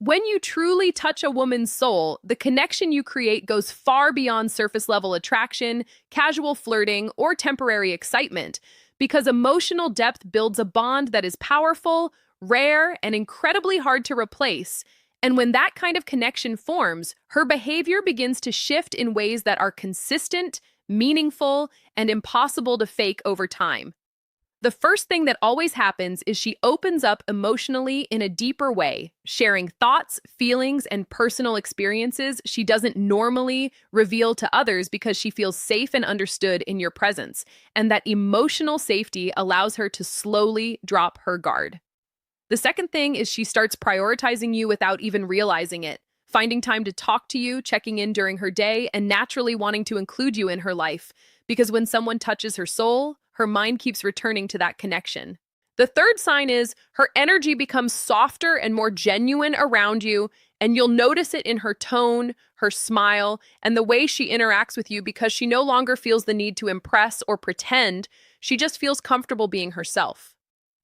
When you truly touch a woman's soul, the connection you create goes far beyond surface level attraction, casual flirting, or temporary excitement, because emotional depth builds a bond that is powerful, rare, and incredibly hard to replace. And when that kind of connection forms, her behavior begins to shift in ways that are consistent, meaningful, and impossible to fake over time. The first thing that always happens is she opens up emotionally in a deeper way, sharing thoughts, feelings, and personal experiences she doesn't normally reveal to others because she feels safe and understood in your presence. And that emotional safety allows her to slowly drop her guard. The second thing is she starts prioritizing you without even realizing it, finding time to talk to you, checking in during her day, and naturally wanting to include you in her life. Because when someone touches her soul, her mind keeps returning to that connection. The third sign is her energy becomes softer and more genuine around you, and you'll notice it in her tone, her smile, and the way she interacts with you because she no longer feels the need to impress or pretend. She just feels comfortable being herself.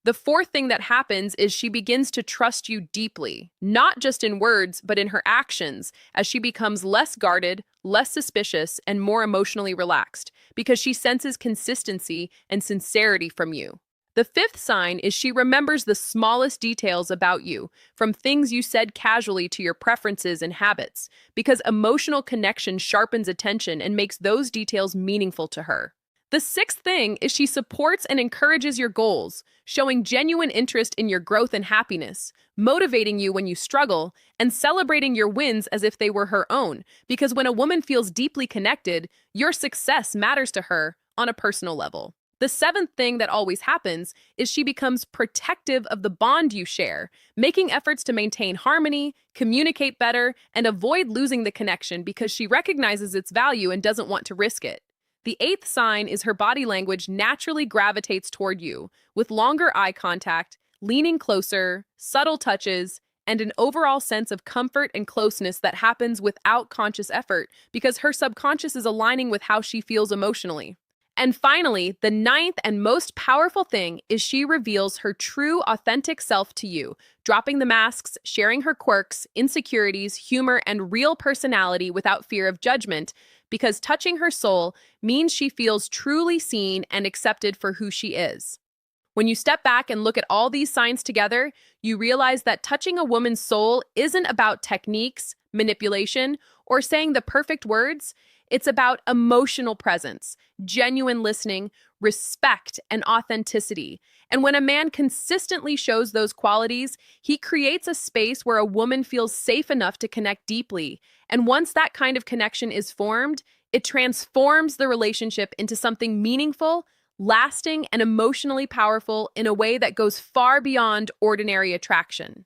The fourth thing that happens is she begins to trust you deeply, not just in words, but in her actions, as she becomes less guarded, less suspicious, and more emotionally relaxed, because she senses consistency and sincerity from you. The fifth sign is she remembers the smallest details about you, from things you said casually to your preferences and habits, because emotional connection sharpens attention and makes those details meaningful to her. The sixth thing is she supports and encourages your goals, showing genuine interest in your growth and happiness, motivating you when you struggle, and celebrating your wins as if they were her own. Because when a woman feels deeply connected, your success matters to her on a personal level. The seventh thing that always happens is she becomes protective of the bond you share, making efforts to maintain harmony, communicate better, and avoid losing the connection because she recognizes its value and doesn't want to risk it. The eighth sign is her body language naturally gravitates toward you, with longer eye contact, leaning closer, subtle touches, and an overall sense of comfort and closeness that happens without conscious effort because her subconscious is aligning with how she feels emotionally. And finally, the ninth and most powerful thing is she reveals her true, authentic self to you, dropping the masks, sharing her quirks, insecurities, humor, and real personality without fear of judgment, because touching her soul means she feels truly seen and accepted for who she is. When you step back and look at all these signs together, you realize that touching a woman's soul isn't about techniques, manipulation, or saying the perfect words. It's about emotional presence, genuine listening, respect, and authenticity. And when a man consistently shows those qualities, he creates a space where a woman feels safe enough to connect deeply. And once that kind of connection is formed, it transforms the relationship into something meaningful, lasting, and emotionally powerful in a way that goes far beyond ordinary attraction.